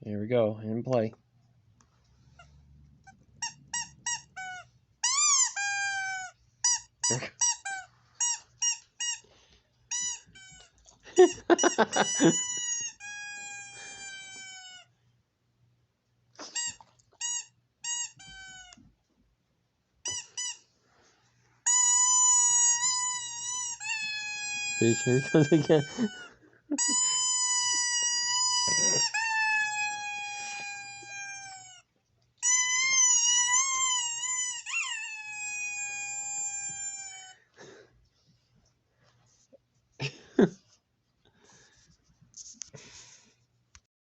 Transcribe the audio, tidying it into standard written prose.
Here we go. And play. Here he comes again.